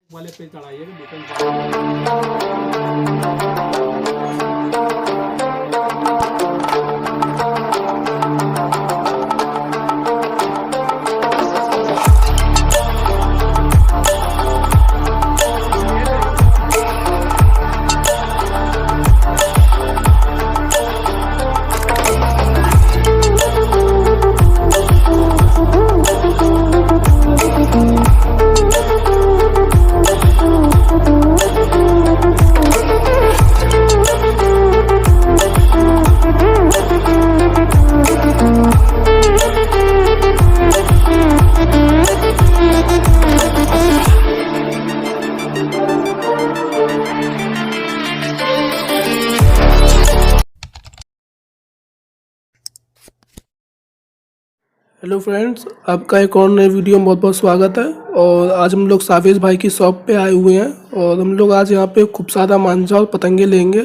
वाले पे चढ़ाइए hello friends, आपका एक और नए वीडियो में बहुत बहुत स्वागत है। और आज हम लोग सावेज भाई की शॉप पे आए हुए हैं और हम लोग आज यहाँ पे खूब सारा मांझा और पतंगे लेंगे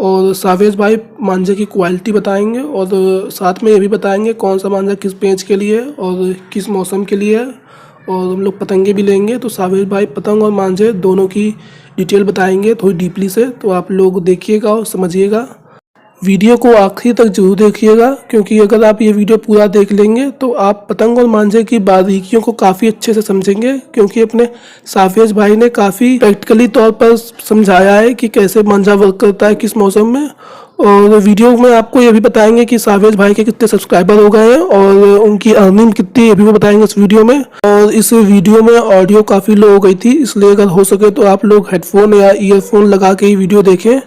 और सावेज भाई मांझे की क्वालिटी बताएंगे और साथ में ये भी बताएंगे कौन सा मांझा किस पेंच के लिए और किस मौसम के लिए है। और हम लोग पतंगे भी लेंगे तो सावेज भाई पतंग और मांझे दोनों की डिटेल बताएंगे थोड़ी डीपली से, तो आप लोग देखिएगा और समझिएगा। वीडियो को आखिरी तक जरूर देखिएगा क्योंकि अगर आप ये वीडियो पूरा देख लेंगे तो आप पतंग और मांझे की बारीकियों को काफ़ी अच्छे से समझेंगे, क्योंकि अपने साफेज भाई ने काफ़ी प्रैक्टिकली तौर पर समझाया है कि कैसे मांझा वर्क करता है किस मौसम में। और वीडियो में आपको ये भी बताएंगे कि सावेज भाई के कितने सब्सक्राइबर हो गए हैं और उनकी अर्निंग कितनी है, ये भी बताएंगे इस वीडियो में। और इस वीडियो में ऑडियो काफ़ी लो हो गई थी, इसलिए अगर हो सके तो आप लोग हेडफोन या ईयरफोन लगा के ही वीडियो देखें।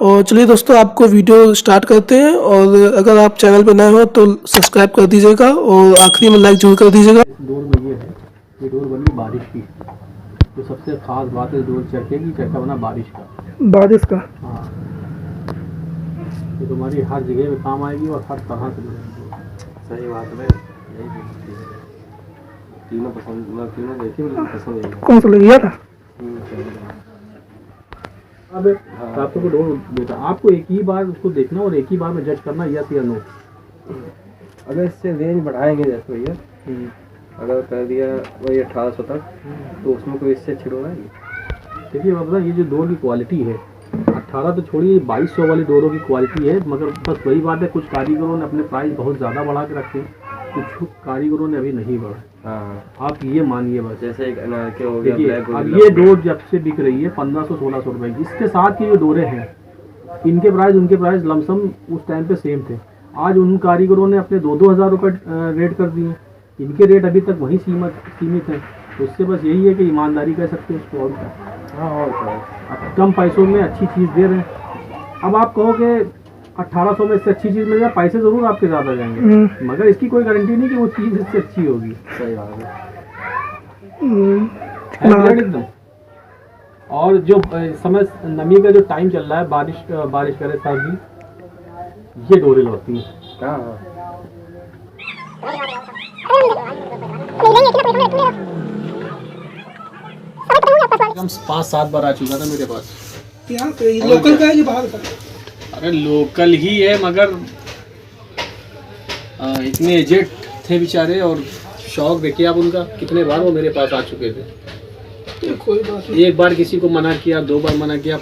और चलिए दोस्तों, आपको वीडियो स्टार्ट करते हैं। और अगर आप चैनल पर नए हो तो सब्सक्राइब कर दीजिएगा और आखिरी में लाइक जरूर कर दीजिएगा। इस डोर में ये डोर बनी बारिश की। तो सबसे खास बात है डोर चरखे की, चरखा बना बारिश का। बारिश का? हाँ, ये तुम्हारी हर जगह में काम आएगी और हर तरह से सही बात है। तीनों पसंद, तीनों देखी पसंद है। कौन सा लिया था? अब आपको डोर देता, आपको एक ही बार उसको देखना और एक ही बार में जज करना यस या नो। अगर इससे रेंज बढ़ाएंगे जैसे भैया, अगर कर दिया वही 1800 तक, तो उसमें कोई इससे अच्छी डोर आएगी? देखिए मतलब ये जो डोर की क्वालिटी है 18 तो छोड़िए, 2200 वाली डोरों की क्वालिटी है। मगर बस वही बात है, कुछ कारीगरों ने अपने प्राइस बहुत ज़्यादा बढ़ा के रखे, कुछ कारीगरों ने अभी नहीं बढ़ा। हाँ, आप ये मानिए बस। जैसे एक अनारके हो गया, ब्लैक अब ये डोर जब से बिक रही है 1500-1600 रुपए की, इसके साथ की जो डोरे हैं इनके प्राइस उनके प्राइस लमसम उस टाइम पे सेम थे। आज उन कारीगरों ने अपने 2-2 हज़ार रुपये रेट कर दिए, इनके रेट अभी तक वहीं सीमित हैं। तो उससे बस यही है कि ईमानदारी कह सकते हैं उसको, और क्या। हाँ, और क्या, अब कम पैसों में अच्छी चीज़ दे रहे हैं। अब आप कहो कि 1800 में इससे अच्छी चीज़ मिल जाए, पैसे ज़रूर आपके ज़्यादा जाएंगे, मगर इसकी कोई गारंटी नहीं कि वो चीज़ इससे अच्छी होगी। सही बात है एकदम। और जो समय नमी का जो टाइम चल रहा है, बारिश करे सर्दी, ये डोरे लौटती हैं। हाँ, कम 5-7 बार आ चुका था मेरे पास। यहाँ पे लोकल का है कि बाहर का? अरे लोकल ही है, मगर इतने एजेड थे बेचारे, और शौक देखिए आप उनका, कितने बार वो मेरे पास आ चुके थे। कोई बात नहीं। एक बार किसी को मना किया, 2 बार मना किया,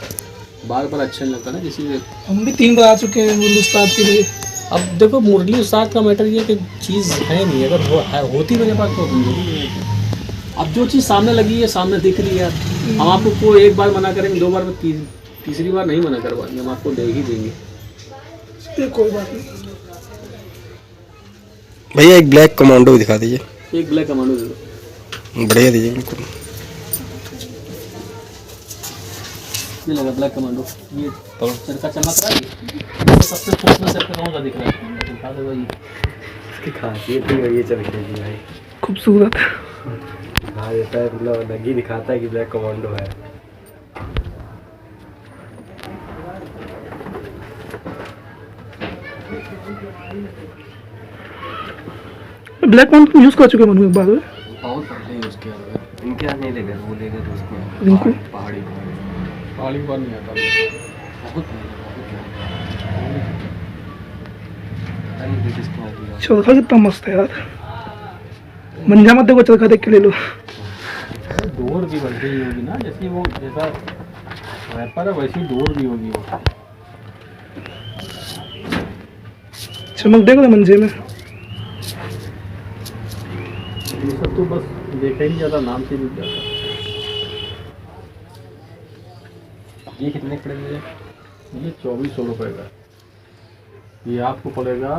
बार बार अच्छा नहीं लगता ना किसी से। हम भी 3 बार आ चुके हैं मुरली उस्ताद के लिए। अब देखो मुरली उस्ताद का मैटर ये कि चीज़ है नहीं, अगर होती मेरे पास तो अब जो चीज़ सामने लगी है, सामने दिख रही है, हम आपको कोई एक बार मना करेंगे, 2 बार में तीसरी बार नहीं मना करवाएंगे, हम आपको दे ही देंगे। कोई बात नहीं भैया एक ब्लैक कमांडो भी दिखा दीजिए। एक ब्लैक कमांडो दे दो, बढ़िया दीजिए बिल्कुल। ये लगा ब्लैक कमांडो, ये चरखा चमक रहा है, ये सबसे खूबसूरत चरखा कौन सा दिख रहा है? दिखा दो भाई, इसकी खासियत ही वही चरखे की भाई, खूबसूरत दिखा देता है, मतलब लगी दिखाता है कि ब्लैक कमांडो है। ब्लैक पॉइंट यूज कर चुके हैं एक बार। बहुत पहले यूज़ किया हुआ है, इनके यहाँ नहीं लेगा, वो लेगा तो इनको उसको पहाड़ी पर नहीं आता बहुत चरखा कितना मस्त है यार। मंजा मत देखो, चरखा देख के ले लो। डोर भी वैसी ही होगी ना, जैसी वो जैसा रैपर है वैसी डोर भी होगी वो। चमक देगा ना मंजे में। ये सब तो बस देखा ही नहीं जाता, नाम से भी जाता। ये कितने पड़ेंगे? ये 2400 रुपये का। ये आपको पड़ेगा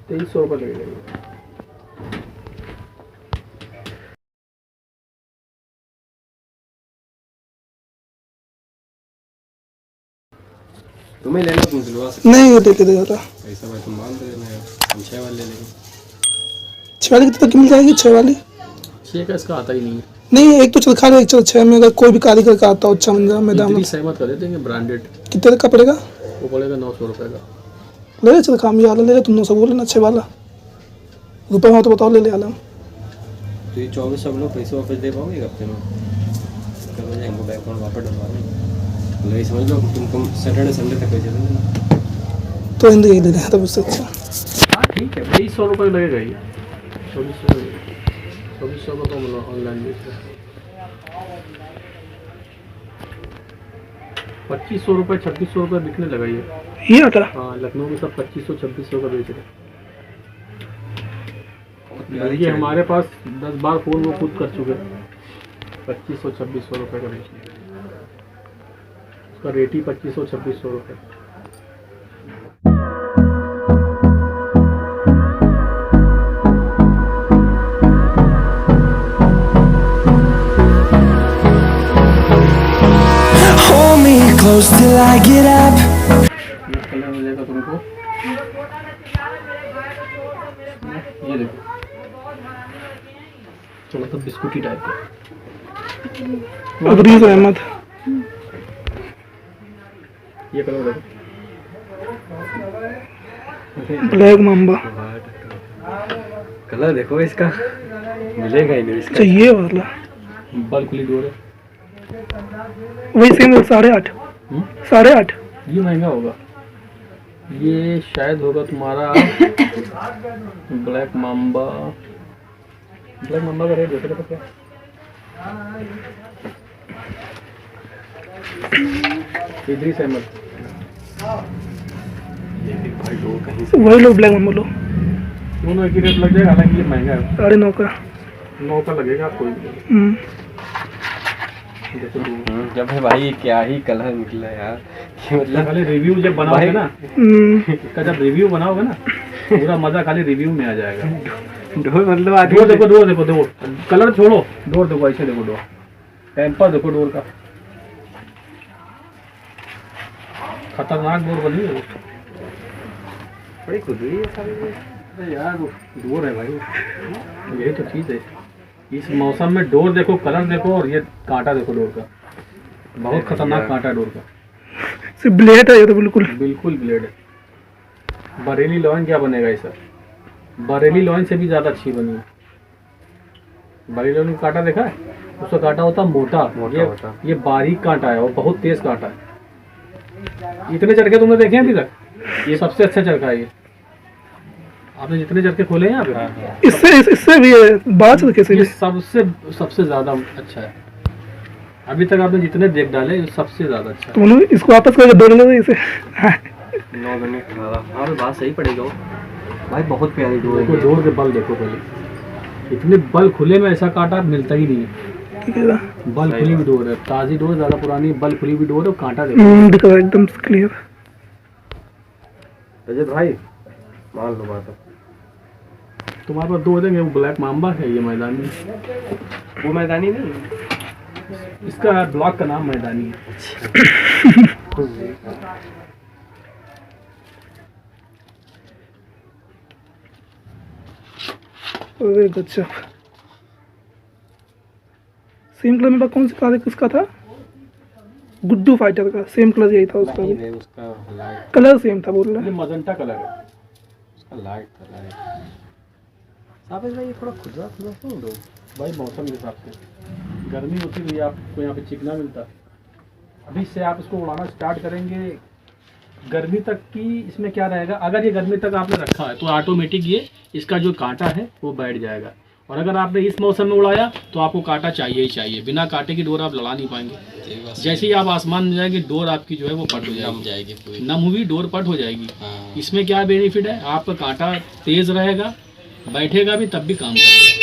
2300 रुपये लगेगा ये। तुम्हें लेना तुम सिलवा सकते नहीं ये देखे देगा था। पैसा भाई तुम मान दे देना यार, हम 6 वाले ले लेंगे। 6 वाली कितने तक की मिल जाएगी? 6 वाली 6 का इसका आता ही नहीं है। नहीं, एक तो चल खा रहे, एक चल 6 में अगर कोई भी कारीगर का आता हो अच्छा मंजा में दाम इतनी सहमत कर देते हैं ब्रांडेड। कितने तक का पड़ेगा? वो पड़ेगा 900 रुपये का। ले ले चल काम, ये आला ले ले, तुम 900 बोल लेना 6 वाला। रुपये हो तो बताओ, ले ले आलम। तो ये 24 सब लोग पैसे वापस दे पाओगे एक हफ्ते में? कब हो जाएंगे बैंक अकाउंट वापस डलवा देंगे। नहीं समझ लो, तुम सैटरडे संडे तक पैसे दे देना। तो हिंदी ही ले लें तब उससे अच्छा। हाँ ठीक है, 2300 रुपये लगेगा ये। 2400 का तो मतलब ऑनलाइन बेच रहे हैं। 2500 रुपये 2600 रुपये बिकने लगा ये। ये आता हाँ, लखनऊ में सब 2500 का बेच रहे हैं। ये हमारे पास 10 बार फोन वो खुद कर चुके हैं। 2500-2600 रुपये का बेचने, उसका रेट ही 2500-2600 रुपये। Hold me close till I get up. ये कलर मिलेगा तुमको, ये देखो थोड़ा सा बिस्कुटी टाइप का। अबरीज अहमद। ये कलर देखो, ब्लैक माम्बा। कलर देखो इसका, मिलेगा ही नहीं इसका। अच्छा ये वाला बल्क खुली डोर है। वही सेम 8.5। 8.5 ये महंगा होगा, ये शायद होगा तुम्हारा ब्लैक माम्बा। ब्लैक माम्बा का रेट देखे तो क्या? इदरीस अहमद। ये देख भाई डोर कहीं से वही लो, ब्लैक माम्बा लो। दोनों एक ही रेट लग जाएगा, हालांकि ये महंगा है। 9.5 का। 9 का लगेगा कोई भी। देखो दो। जब है भाई, क्या ही कलर निकला यार। ये मतलब खाली रिव्यू जब बनाओगे ना, इसका जब रिव्यू बनाओगे ना, पूरा मजा खाली रिव्यू में आ जाएगा। डोर मतलब डोर देखो, डोर कलर छोड़ो, डोर देखो, ऐसे देखो डोर, टेम्पर देखो डोर का, खतरनाक डोर बनी है। बड़ी खुदरी है सारी। अरे यार वो डोर है भाई, यही तो चीज़ है। इस मौसम में डोर देखो, कलर देखो, और ये कांटा देखो डोर का, बहुत खतरनाक कांटा डोर का। सिर्फ ब्लेड है ये तो, बिल्कुल बिल्कुल ब्लेड है। बरेली लॉइन क्या बनेगा ये सर? बरेली लॉइन से भी ज़्यादा अच्छी बनी है। बरेली लॉइन का कांटा देखा है? उसका कांटा होता मोटा, ये बारीक कांटा है और बहुत तेज कांटा है। इतने चरखे तुमने देखे हैं अभी तक? ये सबसे अच्छा चरखा है ये। आपने जितने चरखे खोले हैं यहाँ पे, इससे भी बात कैसे ये सबसे ज़्यादा अच्छा है। अभी तक आपने जितने देख डाले, ये सबसे ज़्यादा अच्छा है। तुम इसको वापस करके दो ले इसे। 9 बने 18। हाँ बात सही पड़ेगा भाई, बहुत प्यारी डोर देखो है। डोर के बल देखो पहले, इतने बल खुले में ऐसा कांटा मिलता ही नहीं है। बल खुली हुई डोर है, ताज़ी डोर, ज़्यादा पुरानी, बल खुली हुई डोर है, और कांटा देखो। दिख रहा है एकदम क्लियर। रजत भाई मान लो बात। तुम्हारे पास 2 देंगे, वो ब्लैक माम्बा है, ये मैदानी। वो मैदानी नहीं, इसका ब्लॉक का नाम मैदानी है। अरे गजब। सेम कलर में कौन सा कार किसका था? गुड्डू फाइटर का सेम कलर यही था उसका भी। नहीं उसका लाइट, कलर सेम था बोल रहा ये मजंटा कलर है। उसका लाइट था लाइट। साबित भाई ये थोड़ा खुदरा नहीं दो भाई मौसम के हिसाब से गर्मी होती है, आपको यहाँ पे चिकना मिलता है। अभी से आप इसको उड़ाना स्टार्ट करेंगे, गर्मी तक की इसमें क्या रहेगा, अगर ये गर्मी तक आपने रखा है तो ऑटोमेटिक ये इसका जो कांटा है वो बैठ जाएगा। और अगर आपने इस मौसम में उड़ाया तो आपको कांटा चाहिए ही चाहिए, बिना कांटे की डोर आप लड़ा नहीं पाएंगे। जैसे ही आप आसमान में जाएंगे डोर आपकी जो है वो पट हो जाएगी, पूरी नम हुई डोर पट हो जाएगी। इसमें क्या बेनिफिट है, आपका कांटा तेज रहेगा, बैठेगा भी तब भी काम करेगा।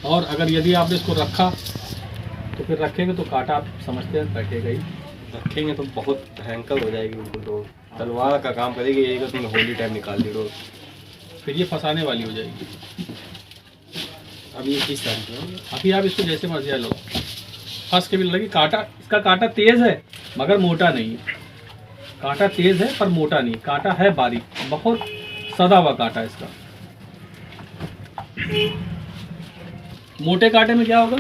और अगर यदि आपने इसको रखा तो फिर रखेंगे तो कांटा आप समझते हैं बैठेगा ही, रखेंगे तो बहुत भयंकर हो जाएगी बिल्कुल डोर, तलवार का काम करेगी। एक दिन होली टाइम निकाल दी डोर, फिर ये फंसाने वाली हो जाएगी। अभी किस टाइम पे अभी आप इसको जैसे मर्जी लो, फंस के भी लगी। कांटा, इसका कांटा तेज है मगर मोटा नहीं है। कांटा तेज है पर मोटा नहीं, कांटा है बारीक, बहुत सदा हुआ कांटा इसका। मोटे कांटे में क्या होगा,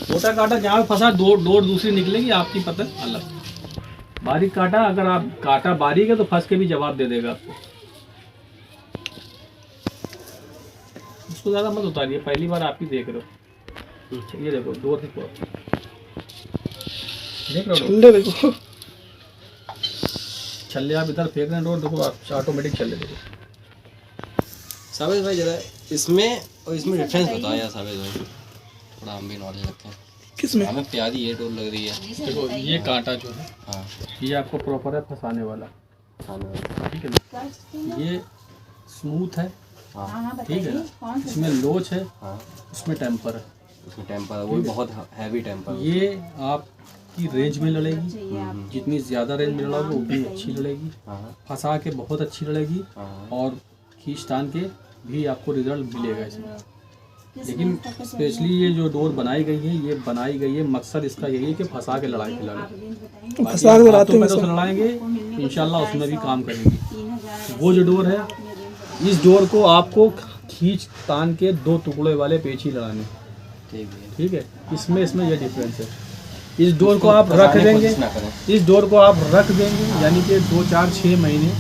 मोटा कांटा जहाँ फंसा डोर दूसरी निकलेगी, आपकी पतंग अलग। बारीक कांटा, अगर आप कांटा बारीक है तो फंस के भी जवाब दे देगा आपको। उसको ज़्यादा मत उतारिए, पहली बार आप ही देख रहे हो। ये देखो डोर देख रहे हो, देखो छल्ले आप इधर फेंक रहे हैं, डोर देखो आप ऑटोमेटिक छल्ले देखो। साबित भाई जरा इसमें और इसमें डिफरेंस बताओ यार साबित भाई, थोड़ा हम भी नॉलेज रखते हैं। किसमें? हमें प्यारी ये डोर लग रही है। देखो ये कांटा जो है, हाँ ये आपको प्रॉपर है फंसाने वाला, ठीक है ना। ये स्मूथ है, हाँ ठीक है ना। इसमें लोच है, हाँ, इसमें टेम्पर है। उसमें टेम्पर वो भी बहुत हैवी टेम्पर। ये आपकी रेंज में लड़ेगी, जितनी ज़्यादा रेंज में लड़ोगे उतनी अच्छी लड़ेगी, हाँ फंसा के बहुत अच्छी लड़ेगी, हाँ और खींचतान के भी आपको रिजल्ट मिलेगा इसमें। लेकिन स्पेशली ये जो डोर बनाई गई है, ये बनाई गई है मकसद इसका यही है कि फंसा के लड़ाई के लड़े। फंसा के लड़ाते हैं तो लड़ाएंगे इंशाल्लाह, उसमें भी काम करेंगे। वो जो डोर है, इस डोर को आपको खींच तान के 2 टुकड़े वाले पेच ही लड़ाने, ठीक है। इसमें ये डिफरेंस है। इस डोर को आप रख देंगे, इस डोर को आप रख देंगे, यानी कि 2, 4, 6 महीने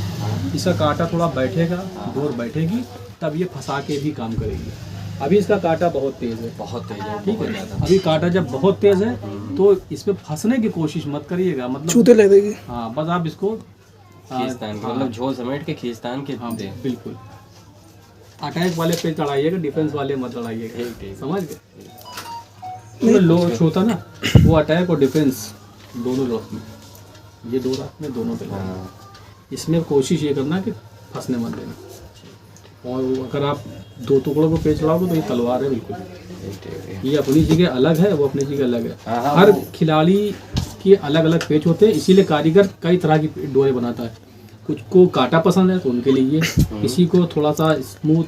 इसका कांटा थोड़ा बैठेगा, डोर बैठेगी, तब ये फंसा के भी काम करेगी। अभी इसका कांटा बहुत तेज है, बहुत तेज है, ठीक है। अभी कांटा जब बहुत तेज है तो इस पे फंसने की कोशिश मत करिएगा, मतलब छूते लग देगी। हाँ, बस आप इसको खींचतान के, मतलब झोल समेट के खींचतान के हाँ, दे। बिल्कुल। अटैक वाले पे चढ़ाइएगा, डिफेंस वाले मत चढ़ाइएगा, ठीक। समझ गए। लोच होता ना, वो अटैक और डिफेंस दोनों लॉस में, ये 2 रात में दोनों पे लगाना। इसमें कोशिश ये करना कि फंसने मत देना। और अगर आप 2 टुकड़ों को पेच लाओगे तो ये तलवार है बिल्कुल। ये अपनी जगह अलग है, वो अपनी जगह अलग है। हर खिलाड़ी के अलग अलग पेच होते हैं, इसीलिए कारीगर कई तरह की डोरे बनाता है। कुछ को कांटा पसंद है तो उनके लिए ये, किसी को थोड़ा सा स्मूथ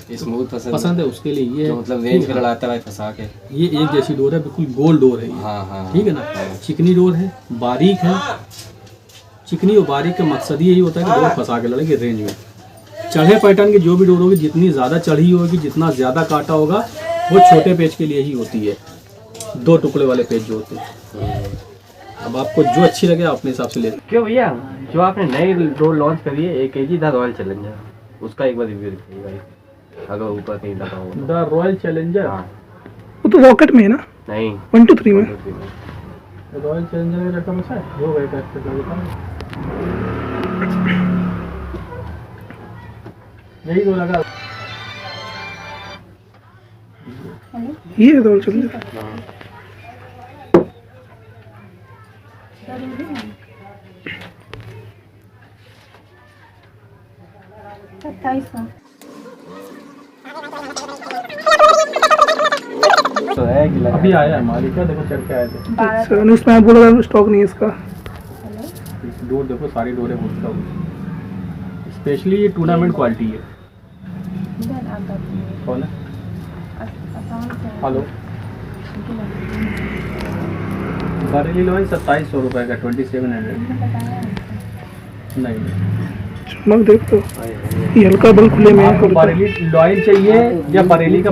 पसंद है उसके लिए ये, मतलब रेंज पे लड़ाता है फंसा के। ये एक जैसी डोर है, बिल्कुल गोल डोर है ये, ठीक है ना। चिकनी डोर है, बारीक है। चिकनी और बारीक का मकसद यही होता है कि डोर फंसा के लड़ेगी रेंज में। चढ़े पैटर्न की जो भी डोर होगी, जितनी ज़्यादा चढ़ी होगी, जितना ज़्यादा कांटा होगा, वो छोटे पेच के लिए ही होती है, 2 टुकड़े वाले पेच जो होते हैं। अब आपको जो अच्छी लगे आप अपने हिसाब से ले। क्यों भैया, जो आपने नई डोर लॉन्च करी है AKG द रॉयल चैलेंजर, उसका एक बार रिव्यू दिखाइए भाई, अगर ऊपर कहीं लगा हो। द रॉयल चैलेंजर, वो तो रॉकेट में है ना? नहीं, 1 2 3 में। रॉयल चैलेंजर का लड़का बचा है, वो गए यही तो लगा। ये तो चल रहा तो है कि अभी आया है मालिक का, देखो चढ़ के आए थे। अच्छा, उसमें आप बोला स्टॉक नहीं है इसका। डोर देखो, सारी डोरें होता स्पेशली ये टूर्नामेंट क्वालिटी है। कौन है? हेलो, बरेली लोन 2700 रुपये का, 2700। नहीं, चमक देख तो ये हल्का बल खुले में आपको बरेली लॉयल चाहिए या बरेली का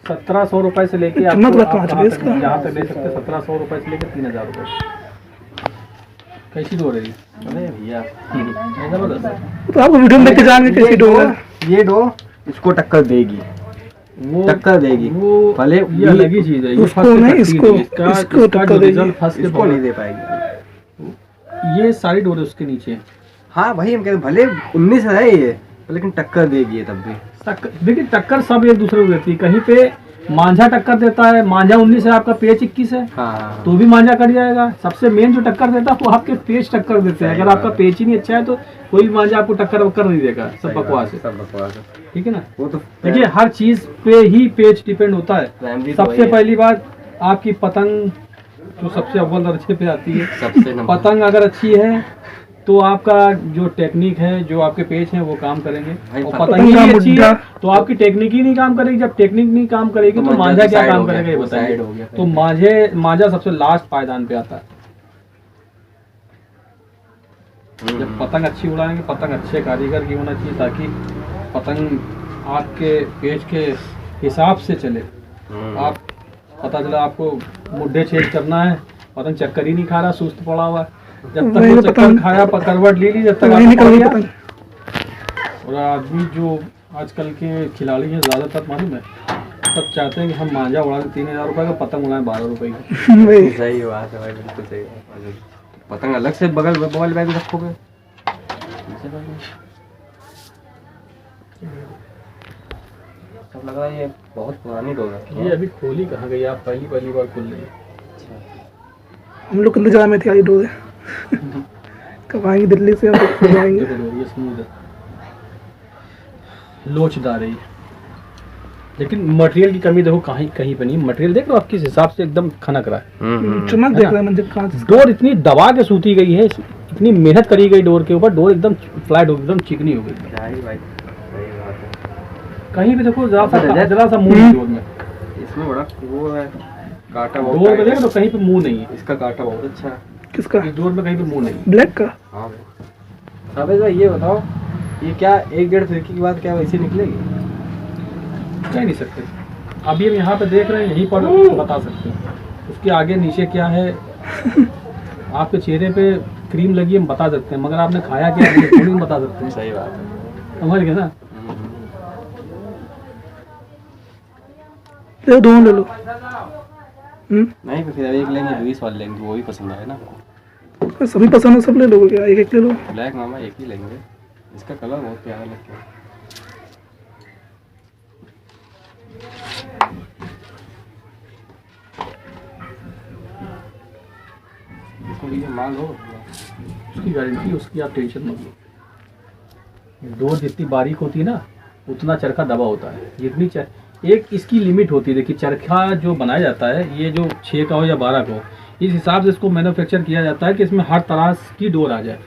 1700 रुपये से लेके आप चमक रखा है इसका, जहाँ तक ले सकते हैं 1700 रुपये से लेकर 3000 रुपये। कैसी डोर है ये? अरे भैया जबरदस्त है। तो आपको वीडियो में देख के जाएंगे कैसी डोर है। ये डोर इसको टक्कर देगी, वो टक्कर देगी, वो भले ये अलग ही चीज है। ये उसको नहीं, इसको टक्कर देगी। फंस के इसको नहीं दे पाएगी। ये सारी डोरे उसके नीचे हैं। हाँ भाई हम कहते भले 19 है ये, लेकिन टक्कर देगी ये तब भी। देखिए टक्कर सब एक दूसरे को देती है। कहीं पे मांझा टक्कर देता है, मांझा 19 है, आपका पेच 21 है, हाँ तो भी मांझा कट जाएगा। सबसे मेन जो टक्कर देता है वो आपके पेच टक्कर देते हैं। अगर आपका पेच ही नहीं अच्छा है तो कोई मांझा आपको टक्कर वक्कर नहीं देगा, सब बकवास है। सब बकवास है, ठीक है ना। वो तो देखिए हर चीज पे ही पेच डिपेंड होता है। फैमिली तो सबसे पहली बात आपकी पतंग जो सबसे अव्वल दर्जे पे आती है, सबसे नंबर पतंग अगर अच्छी है तो आपका जो टेक्निक है, जो आपके पेच हैं वो काम करेंगे। भाई और पतंग पतंग ही का अच्छी है मुद्दा। तो आपकी टेक्निक ही नहीं काम करेगी। जब टेक्निक नहीं काम करेगी तो मांझा मांझा तो क्या साइड काम हो गया, करेगा ये वो साइड हो बताइए। गया। तो मांझा सबसे लास्ट पायदान पे आता है। जब पतंग अच्छी उड़ाएंगे, पतंग अच्छे कारीगर की होना चाहिए ताकि पतंग आपके पेच के हिसाब से चले। आप पता चला आपको मुड्ढे छेद करना है, पतंग चक्कर ही नहीं खा रहा, सुस्त पड़ा हुआ है। जब तक वही वो तो चक्कर पतंग- खाया, करवट ले ली, जब तक वही आपको निकल पड़ गई गया। पतंग। और आदमी जो आजकल के खिलाड़ी हैं ज़्यादातर मालूम है, सब चाहते हैं कि हम मांझा उड़ा 3000 रुपये का, पतंग उड़ाएं 12 रुपये की। वही सही बात है भाई, बिल्कुल सही बात है। पतंग अलग से बगल बगल बैग में रखोगे, सब लग रहा है ये बहुत पुरानी डोर है। ये अभी खोली कहाँ गई? आप पहली पहली बार खोल रही है। हम लोग इंतजार में थे आई डोरे कब आएंगे दिल्ली से, हम लोग कब आएंगे। देखो डोर ये स्मूथ है, लोचदार है ये। लेकिन मटेरियल की कमी देखो कहीं कहीं पे नहीं। मटेरियल देख लो आप किस हिसाब से एकदम खनक रहा है। चमक देख रहा है मंदिर कहाँ से। डोर इतनी दबा के सूती गई है, इतनी मेहनत करी गई डोर के ऊपर, डोर एकदम फ्लैट हो गई, एकदम चिकनी हो गई। क्या ही भाई, सही बात है। कहीं भी देखो जरा सा मुंह नहीं डोर में। इसमें बड़ा वो है, काटा डोर बहुत में टाइट देखो तो कहीं पे मुंह नहीं है। है। इसका काटा बहुत अच्छा है। किसका? इस डोर में कहीं पे मुंह नहीं है। ब्लैक का। हाँ भाई। साबित भाई ये बताओ, ये क्या 1-1.5 फिरकी के बाद क्या वैसे निकलेगी? कह नहीं सकते। अभी हम यहाँ पे देख रहे हैं, यहीं पर बता सकते हैं। उसके आगे नीचे क्या है आपके चेहरे पे क्रीम लगी हम बता सकते हैं, मगर आपने खाया क्या है थोड़ी नहीं बता सकते हैं। सही बात है। समझ गए ना। ले दोनों ले लो। नहीं फिर एक लेंगे, लुइस वाले लेंगे, वो भी पसंद आए ना आपको। सभी पसंद है, सब ले लोगे क्या? एक एक ले लो। ब्लैक मामा एक ही लेंगे, इसका कलर बहुत प्यारा लगता है। इसको ये माल हो, उसकी गारंटी, उसकी आप टेंशन मत लो। डोर जितनी बारीक होती है ना उतना चरखा दबा होता है। जितनी एक इसकी लिमिट होती है। देखिए चरखा जो बनाया जाता है, ये जो 6 का हो या 12 का हो, इस हिसाब से इसको मैन्युफैक्चर किया जाता है कि इसमें हर तरह की डोर आ जाए।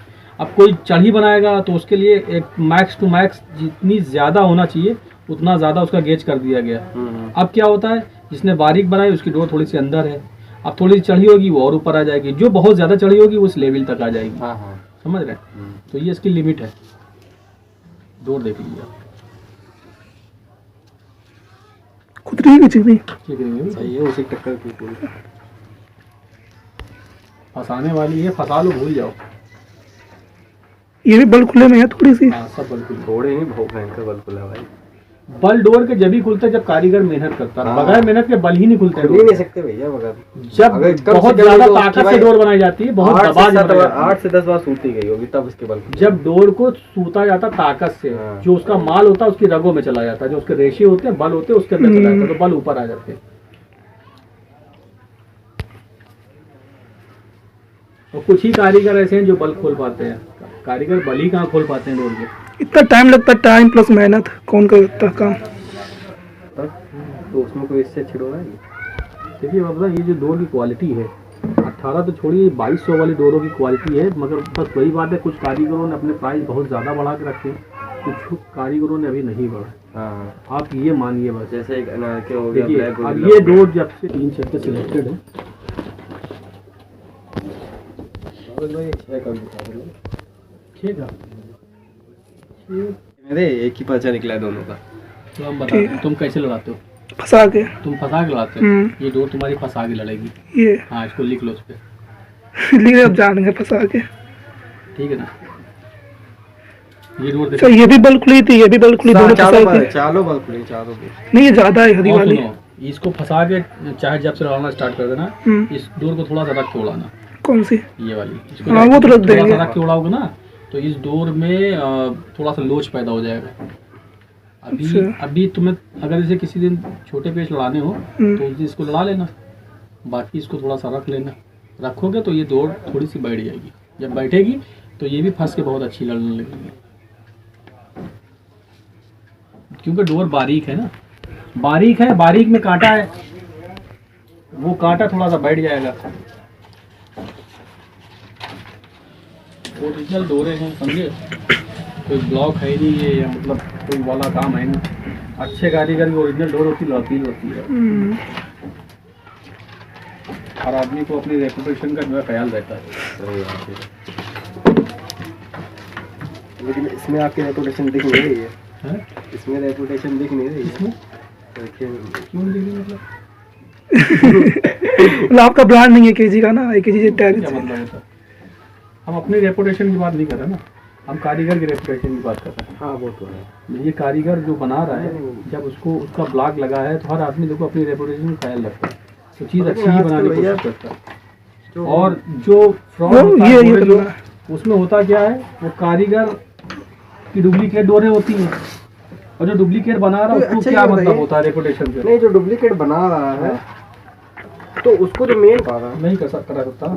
अब कोई चढ़ी बनाएगा तो उसके लिए एक मैक्स टू मैक्स जितनी ज़्यादा होना चाहिए उतना ज़्यादा उसका गेज कर दिया गया। अब क्या होता है, जिसने बारीक बनाई उसकी डोर थोड़ी सी अंदर है, अब थोड़ी सी चढ़ी होगी वो और ऊपर आ जाएगी, जो बहुत ज़्यादा चढ़ी होगी वो उस लेवल तक आ जाएगी। हाँ हाँ समझ रहे हैं? तो ये इसकी लिमिट है। डोर देख लीजिए आप। खुदरी की चीज़ नहीं। ठीक है, सही है, उसी टक्कर की पूरी। फंसाने वाली है, फंसा लो भूल जाओ। ये भी बल खुले में है थोड़ी सी। हाँ सब बल खुल। थोड़े नहीं, बहुत भयंकर बल खुला है भाई। बल डोर के जब ही खुलते जब कारीगर मेहनत करता है। हाँ। बगैर मेहनत के बल ही नहीं खुलते खुल ही डोर। नहीं सकते भैया मगर जब अगर कम से बहुत कम ज्यादा जो ताकत भाई से डोर बनाई जाती है, बहुत दबा के बनाई जाती है। 8 से 10 बार सूती गई होगी तब इसके बल खुले। जब डोर को सूता जाता ताकत से, हाँ। जो उसका माल होता है उसकी रगों में चला जाता है, जो उसके रेशे होते हैं, बल होते हैं, उसके अंदर चला जाता है, तो बल ऊपर आ जाते हैं। और कुछ ही कारीगर ऐसे हैं जो बल खोल पाते हैं। कारीगर बल ही कहाँ खोल पाते हैं डोर के। इतना टाइम लगता है, टाइम प्लस मेहनत, कौन करता है काम। तो उसमें कोई इससे छिड़ो है? देखिए बाबा, ये जो डोर की क्वालिटी है 18 तो छोड़िए 2200 वाली डोरों की क्वालिटी है, मगर बस वही बात है कुछ कारीगरों ने अपने प्राइस बहुत ज़्यादा बढ़ा के रखे हैं, कुछ कारीगरों ने अभी नहीं बढ़ा। हाँ आप ये मानिए बस। जैसे एक अनारके हो गया, देखिए ब्लैक हो अब गया। ये डोर जब से 3 शब्द सिलेक्टेड है। ठीक है, मेरे एक ही पर्चा निकला है दोनों का। तो हम बताते हैं तुम कैसे लड़ाते हो। फंसा के। तुम फंसा के लड़ाते हो। ये डोर तुम्हारी फंसा के लड़ेगी। ये हाँ, इसको लिख लो उस पर। लिए अब जानेंगे फंसा के। ठीक है ना। ये डोर अच्छा, देखो। ये भी बल खुली थी, ये भी बल खुली, दोनों फंसा के। चालो बल खुली, चालो भी। नहीं ये ज्यादा है हरी और वाली। सुनो, इसको फंसा के चाहे जब से लड़ाना स्टार्ट कर देना, इस डोर को थोड़ा सा रख के उड़ाना। कौन सी? ये वाली हाँ, वो तो रख थोड़ा देंगे। सा रख के उड़ाओगे ना तो इस डोर में थोड़ा सा लोच पैदा हो जाएगा। अभी अच्छा। अभी तुम्हें अगर जैसे किसी दिन छोटे पेच लड़ाने हो तो उस दिन इसको लड़ा लेना, बाकी इसको थोड़ा सा रख लेना। रखोगे तो ये डोर थोड़ी सी बैठ जाएगी, जब बैठेगी तो ये भी फंस के बहुत अच्छी लड़ने लगेगी, क्योंकि डोर बारीक है ना, बारीक है, बारीक में कांटा है, वो कांटा थोड़ा सा बैठ जाएगा। ओरिजिनल डोरे हैं, समझे, कोई ब्लॉक है नहीं ये, या मतलब कोई वाला काम है नहीं। अच्छे कारीगर की ओरिजिनल डोर होती है। हर आदमी को अपनी रेपुटेशन का जो है ख्याल रहता है। लेकिन इसमें आपकी रेपुटेशन दिख नहीं रही है, हैं? इसमें रेपुटेशन दिख नहीं रही है। इसमें क्यों नहीं दिख रही, मतलब मतलब आपका ब्रांड नहीं है केजी का ना, केजी टैग। क्या मतलब होता है? हम अपनी रेपुटेशन की बात नहीं कर रहे ना, हम कारीगर की रेपुटेशन की बात कर रहे हैं। हाँ वो तो है। ये कारीगर जो बना रहा है, जब उसको उसका ब्लॉक लगा है तो हर आदमी देखो अपनी रेपुटेशन का ख्याल रखता है, तो चीज़ अच्छी ही बनाने की कोशिश करता है। और जो फ्रॉड होता है जो उसमें होता क्या है, वो कारीगर की डुप्लीकेट डोरें होती हैं, और जो डुप्लीकेट बना रहा है उसको अच्छा क्या ये मतलब बताइए। होता है रेपुटेशन से? नहीं, जो डुप्लीकेट बना रहा है तो उसको जो मेन पा रहा है नहीं करा सकता,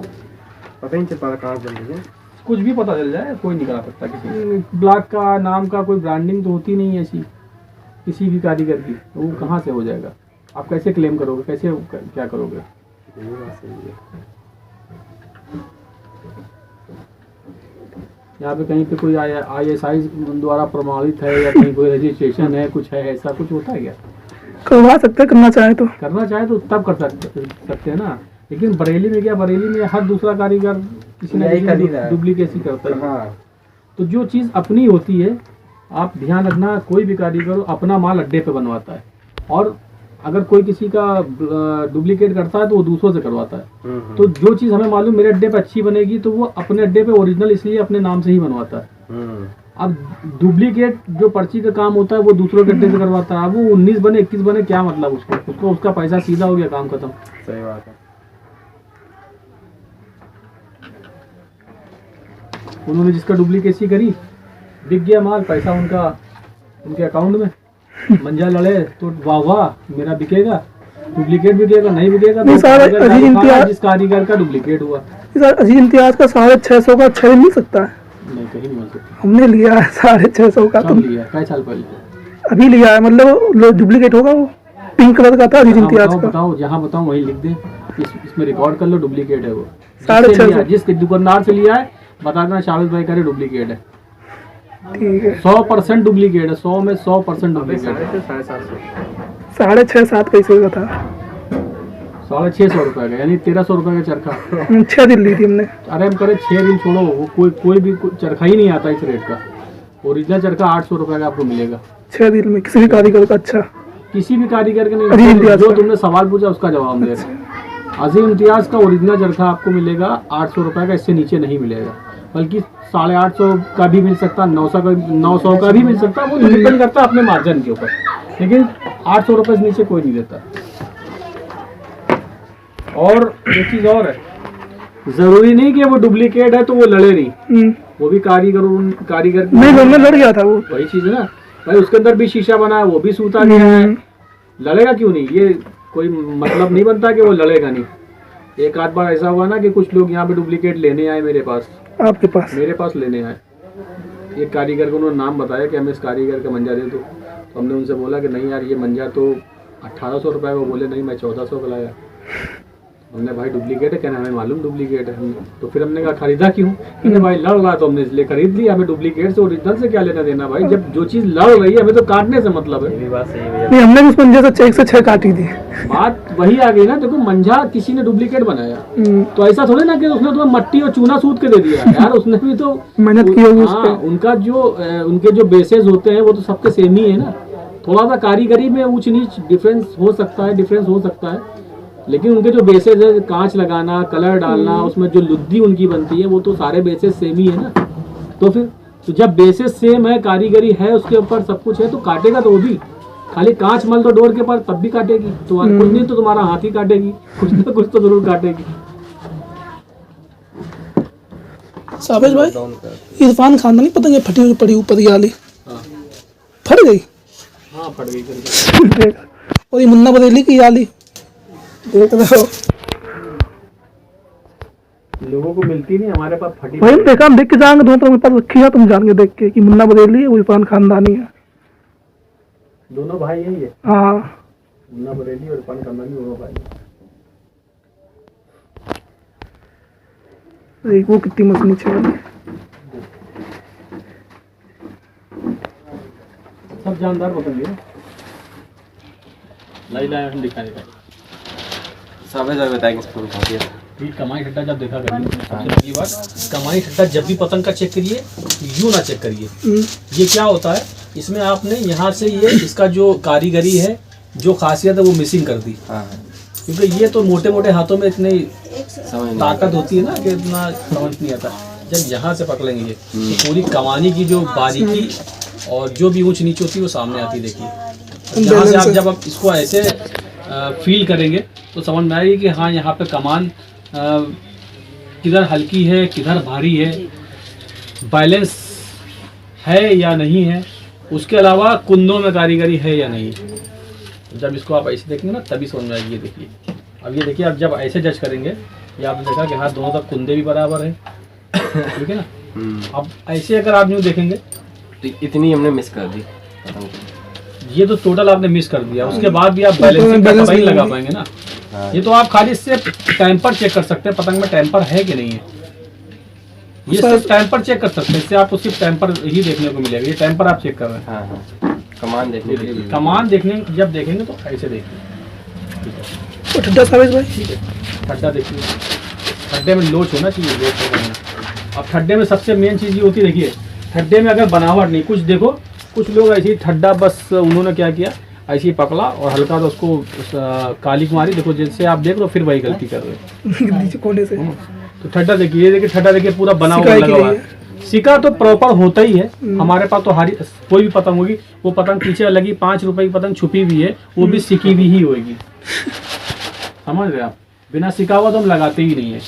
पता ही नहीं चल पा रहा कहाँ चल रही है। कुछ भी पता चल जाए, कोई नहीं करा सकता किसी ब्लॉक का नाम का कोई ब्रांडिंग तो होती नहीं है ऐसी किसी भी कारीगर की, तो वो कहाँ से हो जाएगा? आप कैसे क्लेम करोगे, कैसे क्या करोगे? ये बात सही है। यहाँ पे कहीं पे कोई ISI द्वारा प्रमाणित है, या कहीं कोई रजिस्ट्रेशन है, कुछ है, ऐसा कुछ होता है क्या? करवा सकते हैं, करना चाहे तो। करना चाहे तो तब कर सकते हैं ना, लेकिन बरेली में क्या, बरेली में हर दूसरा कारीगर किसी यही कर ही रहा न है। डुप्लीकेसी करता है। हाँ, तो जो चीज़ अपनी होती है, आप ध्यान रखना, कोई भी कारीगर अपना माल अड्डे पे बनवाता है, और अगर कोई किसी का डुप्लीकेट करता है तो वो दूसरों से करवाता है। तो जो चीज़ हमें मालूम मेरे अड्डे पे अच्छी बनेगी तो वो अपने अड्डे पे ओरिजिनल इसलिए अपने नाम से ही बनवाता है। अब डुप्लीकेट जो पर्ची का काम होता है वो दूसरों के अड्डे से करवाता है। अब वो 19 बने 21 बने क्या मतलब, उसको उसका पैसा सीधा हो गया, काम खत्म। सही बात है। उन्होंने जिसका डुप्लीकेसी करी, बिक गया माल, पैसा उनके अकाउंट में, मंजा लड़े तो वाह वाह मेरा बिकेगा, डुप्लीकेट बिकेगा, नहीं बिकेगा नहीं, तो सारे कारीगर अजीज का इम्तियाज- जिस कारीगर का डुप्लीकेट हुआ। सर अजीज इम्तियाज का 650 का 6 मिल सकता है। नहीं, कहीं नहीं मिल सकता। हमने लिया है 650 का, कब तुम लिया, कई साल पहले? अभी लिया है, मतलब डुप्लीकेट होगा वो, पिंक कलर का था अजीज इम्तियाज का। बताओ, जहाँ बताऊँ वहीं लिख दे, इसमें रिकॉर्ड कर लो, डुप्लीकेट है वो। 650 जिस दुकानदार से लिया है बता देना शाबिश भाई करे डुप्लीकेट है। ठीक है, 100% डुप्लीकेट है, 100 में 100% डुप्लीकेट है। 650 पैसे का था। 650 रुपए का, यानी 1300 रुपए का चरखा। 6 दिन ली थी हमने। अरे हम करे 6 दिन छोड़ो, वो कोई भी चरखा ही नहीं आता इस रेट का। ओरिजिनल चरखा 800 रुपए का आपको मिलेगा 6 दिन में किसी भी कारीगर का। अच्छा, किसी भी कारीगर के अजीम नहीं, इम्तियाज जो का। तुमने सवाल पूछा उसका जवाब दे रहे। अजीम इम्तियाज का ओरिजिनल चरखा आपको मिलेगा 800 रुपए का, इससे नीचे नहीं मिलेगा, बल्कि 850 का भी मिल सकता, 900 का भी मिल सकता, वो डिपेंड करता है अपने मार्जिन के ऊपर, लेकिन 800 रुपए से नीचे कोई नहीं देता। और एक चीज और है, जरूरी नहीं कि वो डुप्लीकेट है तो वो लड़े नहीं, वो भी कारीगर नहीं, हमने लड़ गया था वो। वही चीज है ना भाई, उसके अंदर भी शीशा बना है, वो भी सूता गया है, लड़ेगा क्यों नहीं? ये कोई मतलब नहीं बनता कि वो लड़ेगा नहीं। एक आध बार ऐसा हुआ ना कि कुछ लोग यहाँ पे डुप्लीकेट लेने आए मेरे पास आपके पास लेने आए। एक कारीगर को उन्होंने नाम बताया कि हमें इस कारीगर का मंजा दे दो, तो हमने उनसे बोला कि नहीं यार ये मंजा तो 1800 रुपये। वो बोले नहीं, मैं 1400 का लाया। हमने भाई डुप्लीकेट है, कहना हमें मालूम डुप्लीकेट है। तो फिर हमने कहा खरीदा क्यों? कहते भाई लड़ रहा तो हमने इसलिए खरीद लिया, हमें डुप्लीकेट से ओरिजिनल से क्या लेना देना भाई, जब जो चीज़ लड़ रही है हमें तो काटने से मतलब है। ये भी बात सही है भैया। नहीं, हमने भी उस मंजे से 1 से 6 काटी थी। बात वही आ गई ना, देखो मंजा किसी ने डुप्लीकेट बनाया, तो ऐसा थोड़े ना कि उसने तुम्हें मट्टी और चूना सूद के दे दिया यार, उसने भी तो मेहनत की होगी उस हाँ, पे। उनका जो उनके जो बेसेस होते हैं वो तो सबके सेम ही है ना। थोड़ा सा कारीगरी में ऊंच नीच डिफरेंस हो सकता है, लेकिन उनके जो बेसेस है, कांच लगाना, कलर डालना, उसमें जो लुद्दी उनकी बनती है वो तो सारे बेसेस सेम ही है ना। तो फिर तो जब बेसेस सेम है, कारीगरी है, उसके ऊपर सब कुछ है, तो काटेगा तो वो भी। खाली कांच मल तो डोर के पास तब भी काटेगी, तुम्हारा कुछ नहीं तो तुम्हारा हाथ ही काटेगी, कुछ ना कुछ तो जरूर काटेगी। साबिश भाई डाउन कर। इरफान खानदानी पतंग फटी हुई पड़ी ऊपर ये वाली हाँ फट गई हाँ फट गई करके। देख और ये मुन्ना बरेली की ये वाली देख रहे हो लोगों को मिलती नहीं, हमारे पास फटी वही देखा हम देख के जाएंगे दोनों तरफ मेरे पास रखी है तुम जान के देख के कि मुन्ना बरेली है वो इरफान खानदानी है दोनों भाई हैं ये, हाँ मुन्ना बरेली और इरफान खानदानी दोनों भाई हैं। देख वो कितनी मस्त नीचे वाली सब जानदार पतंग है। लाई लाए हम दिखाने का साबिश भाई बताएंगे इसको बहुत ही ये कमाई ठट्टा जब देखा करिए, सबसे पहली बात कमाई ठट्टा जब भी पतंग का चेक करिए यूं ना चेक करिए। ये क्या होता है, इसमें आपने यहाँ से ये इसका जो कारीगरी है, जो खासियत है वो मिसिंग कर दी। हाँ क्योंकि ये तो मोटे मोटे हाथों में इतनी समझ नहीं ताकत होती है ना कि इतना समझ नहीं आता। जब यहाँ से पकड़ेंगे ये तो पूरी कमानी की जो बारीकी और जो भी ऊंच नीच होती है वो सामने आती है। देखिए यहाँ से आप जब आप इसको ऐसे फील करेंगे तो समझ में आएगी कि हाँ यहाँ पे कमान किधर हल्की है किधर भारी है, बैलेंस है या नहीं है, उसके अलावा कुंदों में कारीगरी है या नहीं। जब इसको आप ऐसे देखेंगे ना तभी समझ में आएगी। ये देखिए अब ये देखिए, अब जब ऐसे जज करेंगे ये आपने देखा कि हाँ दोनों तक कुंदे भी बराबर है, ठीक है ना। अब ऐसे अगर आप यूँ देखेंगे तो इतनी हमने मिस कर दी पतंग को। ये तो टोटल आपने मिस कर दिया, उसके बाद भी आप बैलेंसिंग का पता ही लगा पाएंगे ना। हाँ। ये तो आप खाली इससे टेम्पर चेक कर सकते हैं पतंग में टेम्पर है कि नहीं है, ये सिर्फ टेम्पर चेक कर सकते हैं। इससे आपको सिर्फ टेम्पर ही देखने को मिलेगा, ये टेम्पर आप चेक कर रहे हैं। हाँ हाँ कमान देखने के लिए कमान देखने जब देखेंगे तो ऐसे देखिए, ठीक है। वो ठड्डा साबिश भाई ठीक है, ठड्डा देखिए, ठड्डे में लोच होना चाहिए, लोच होना है। अब ठड्डे में सबसे मेन चीज़ ये होती है, देखिए ठड्डे में अगर बनावट नहीं, कुछ देखो कुछ लोग ऐसे ही ठड्डा बस उन्होंने क्या किया ऐसे ही पकड़ा और हल्का सा उसको कालिक मारी। देखो जैसे आप देख रहे हो फिर वही गलती कर रहे हो। नीचे कोने से तो ठड्डा देखिए, ये देखिए ठड्डा देखिए पूरा बना हुआ सिकाई लगा के हुआ है। सिक्का तो प्रॉपर होता ही है हमारे पास। तो हरी कोई भी पतंग होगी, वो पतंग पीछे लगी 5 रुपए की पतंग छुपी हुई है, वो भी सिकी हुई ही होगी। समझ रहे आप, बिना सिका हुआ तो हम लगाते ही नहीं है।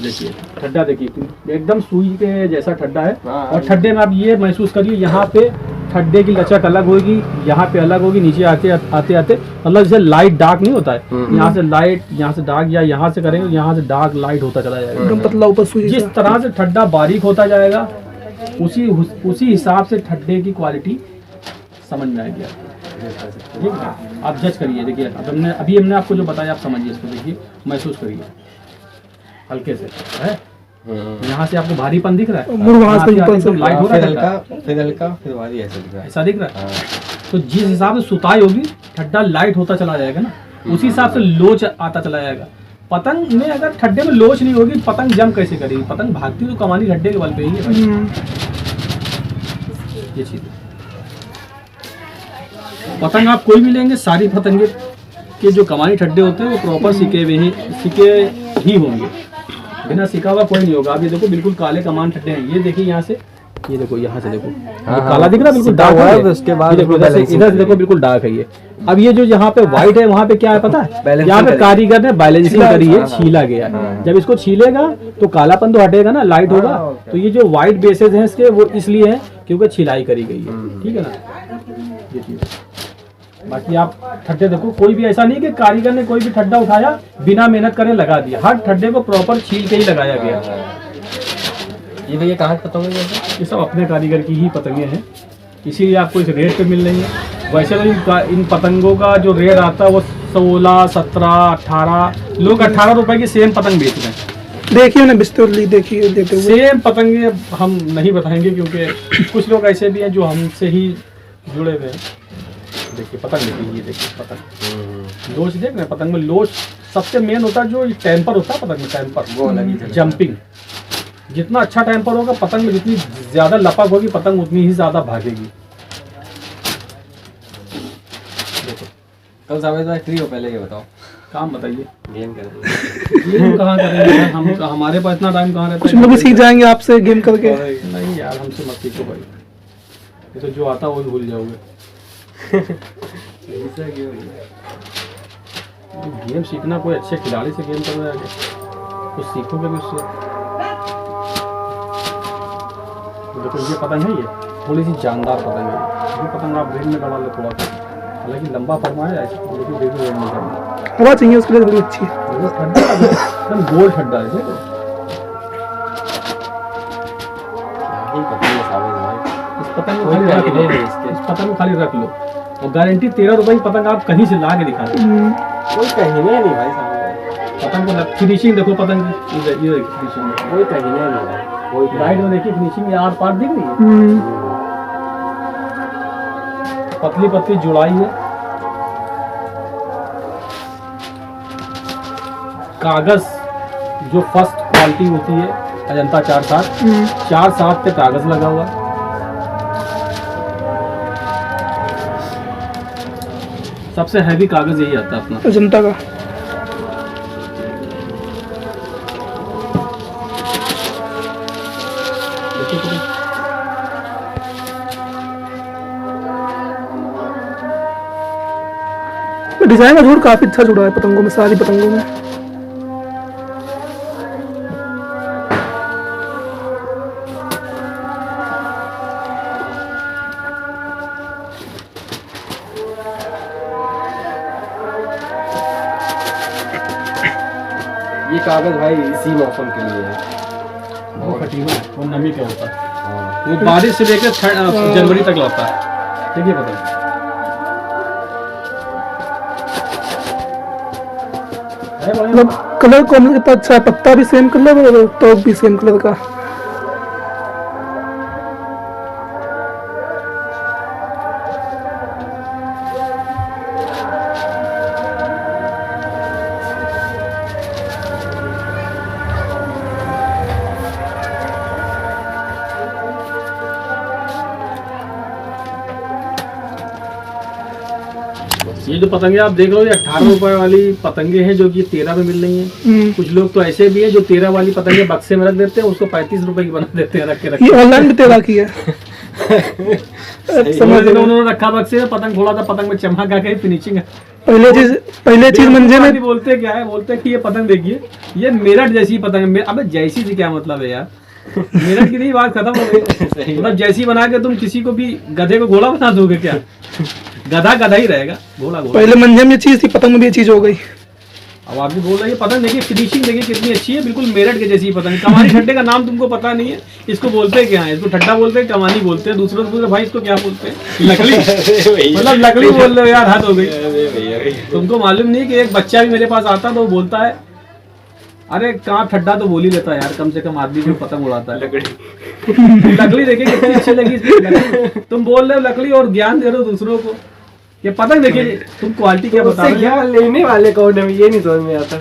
देखिए ठड्डा देखिए एकदम सुई के जैसा ठड्डा है। और ठड्डे में आप ये महसूस करिए, यहाँ पे ठड्डे की लचक अलग होगी, यहाँ पे अलग होगी, नीचे आते आते आते मतलब जैसे लाइट डार्क नहीं होता है, यहाँ से लाइट यहाँ से डार्क, या यहाँ से करेंगे यहाँ से डार्क लाइट होता चला जाएगा। एकदम पतला ऊपर सुई जिस तरह से ठड्डा बारीक होता जाएगा उसी हिसाब से ठड्डे की क्वालिटी समझ में आएगी आपको। ठीक है, आप जज करिए। देखिए अब हमने आपको जो बताया आप समझिए, इसको देखिए महसूस करिए हल्के से है। यहाँ से आपको भारीपन दिख रहा है, वहाँ से ऊपर से लाइट हो रहा है, फिर हल्का फिर भारी ऐसा दिख रहा है। ऐसा दिख रहा है। तो जिस हिसाब से सुताई होगी ठड्डा लाइट होता चला जाएगा ना, उसी हिसाब से लोच आता चला जाएगा। पतंग में अगर ठड्डे में लोच नहीं होगी पतंग जम कैसे करेगी? पतंग भागती तो कमानी ठड्डे के बल पे ही है भाई। ये चीज पतंग आप कोई भी लेंगे, सारी पतंगे के जो कमानी ठड्डे होते हैं वो प्रॉपर सिके ही होंगे, बिना सिका हुआ कोई नहीं होगा। आप ये देखो बिल्कुल काले कमान ठड्डे हैं, ये देखिए यहाँ से, ये देखो यहाँ से देखो काला दिख रहा है, बिल्कुल डार्क है। उसके बाद इधर से देखो बिल्कुल डार्क है ये। अब ये जो यहाँ पे व्हाइट है वहाँ पे क्या है पता है, यहाँ पे कारीगर ने बैलेंसिंग करी है, छीला गया है। जब इसको छीलेगा तो कालापन तो हटेगा ना, लाइट होगा। तो ये जो व्हाइट बेसेस हैं इसके वो इसलिए है क्योंकि छिलाई करी गई है, ठीक है ना। ये चीज बाकी आप ठड्डे देखो, कोई भी ऐसा नहीं कि कारीगर ने कोई भी ठड्डा उठाया बिना मेहनत करे लगा दिया, हर ठड्डे को प्रॉपर छील के ही लगाया गया। ये भैया कहाँ की पतंग है? ये सब अपने कारीगर की ही पतंगे हैं, इसीलिए आपको इस रेट पे मिल रही है। वैसे तो इन पतंगों का जो रेट आता है वो 16, 17, 18, लोग 18 रुपए की सेम पतंग बेच रहे हैं। देखिए उन्हें बिस्तर ली देखिए देते हुए सेम पतंगे हम नहीं बताएंगे क्योंकि कुछ लोग ऐसे भी हैं जो हमसे ही जुड़े हुए हैं। देखिए पतंग देखिए, ये देखिए पतंग लोच देख रहे हैं। पतंग में लोच सबसे मेन होता है, जो टेम्पर होता है पतंग में, टेम्पर वो अलग जंपिंग। जितना अच्छा टेम्पर होगा पतंग में, जितनी ज्यादा लपक होगी पतंग उतनी ही ज्यादा भागेगी। कल साबिश भाई फ्री हो, पहले ये बताओ काम बताइए, गेम करेंगे। गेम कहाँ करेंगे हम, हमारे पास इतना टाइम कहाँ रहता कुछ लोग भी सीख जाएंगे आपसे गेम करके। नहीं यार हमसे मत सीखो भाई, ये तो जो आता है वो भी भूल जाओगे। गेम सीखना कोई अच्छे खिलाड़ी से गेम करना है। कुछ सीखोगे भी उससे। देखो ये पतंग है, ये थोड़ी सी जानदार पतंग है। ये पतंग आप रेंज में लड़ा लो थोड़ा सा, हालांकि लंबा फरमा है ऐसे, लेकिन रेंज में नहीं करना। हवा चाहिए उसके लिए, थोड़ी अच्छी है। वो ठंडा है, एकदम गोल ठंडा है। क्या ही पतंग है साबित भाई, इस पतंग को कोई खाली रख पहले लो, नहीं इसके। इस पतंग को खाली रख लो और गारंटी 13 रुपए की पतंग आप कहीं से ला के दिखा दो। कोई कहने नहीं भाई साहब, पतंग को फिनिशिंग देखो पतंग की, ये फिनिशिंग कोई कहने नहीं भाई, कोई लाइट में देखिए फिनिशिंग आर पार दिख रही है। पतली पतली जुड़ाई है। कागज जो फर्स्ट क्वालिटी होती है अजंता 4/7 पे कागज लगा हुआ है। सबसे हैवी कागज यही आता है अपना अजंता का। देखिए तो डिजाइन का जोड़ काफी अच्छा जुड़ा है पतंगों में, सारी पतंगों में। ये कागज भाई इसी मौसम के लिए है। वो खटीमा है, वो नमी का होता है। हाँ। वो बारिश से लेकर जनवरी तक लगता है। ठीक है पता मतलब कलर कॉम्बिनेशन कितना अच्छा है, पत्ता भी सेम कलर और टॉप भी सेम कलर का। ये जो पतंगे आप देख रहे हो ये 18 रुपए वाली पतंगे हैं जो कि 13 में मिल रही हैं। कुछ लोग तो ऐसे भी हैं जो 13 वाली पतंगे बक्से में रख देते हैं, उसको 35 रुपए की बना देते हैं रख के। ये ऑनलाइन भी 13 की है। समझ लो उन्होंने रखा बक्से में, पतंग थोड़ा सा पतंग में चमक आ गई, फिनिशिंग है। पहले चीज मंजे में बोलते क्या है, बोलते हैं कि ये पतंग देखिए ये मेरठ जैसी पतंग है। अबे जैसी से क्या मतलब है यार, मेरठ की नहीं बात खत्म हो गई। मतलब जैसी बना के तुम किसी को भी गधे को घोड़ा बना दोगे क्या? गधा गधा ही रहेगा, घोड़ा घोड़ा। पहले मंजे में ये चीज थी, पतंग में भी ये चीज हो गई। अब आप भी बोल रहे हैं पतंग देखिए, फिनिशिंग देखिए कितनी अच्छी है, बिल्कुल मेरठ के जैसी पतंग। कमानी ठड्डे का नाम तुमको पता नहीं है, इसको बोलते क्या है? इसको ठड्डा बोलते हैं, कमानी बोलते हैं। दूसरों को बोलते भाई इसको क्या बोलते हैं? लकड़ी। मतलब लकड़ी बोल रहे हो यार, हद हो गई। तुमको मालूम नहीं कि एक बच्चा भी मेरे पास आता तो वो बोलता है अरे कहाँ ठड्डा तो बोल ही लेता है यार, कम से कम आदमी जो पतंग उड़ाता है। लकड़ी देखिए कितनी अच्छी लगी इसमें। तुम बोल रहे हो लकड़ी और ज्ञान दे रहे हो दूसरों को। ये पतंग देखिए, तुम क्वालिटी क्या बता रहे हो? लेने वाले कौन है ये नहीं समझ में आता।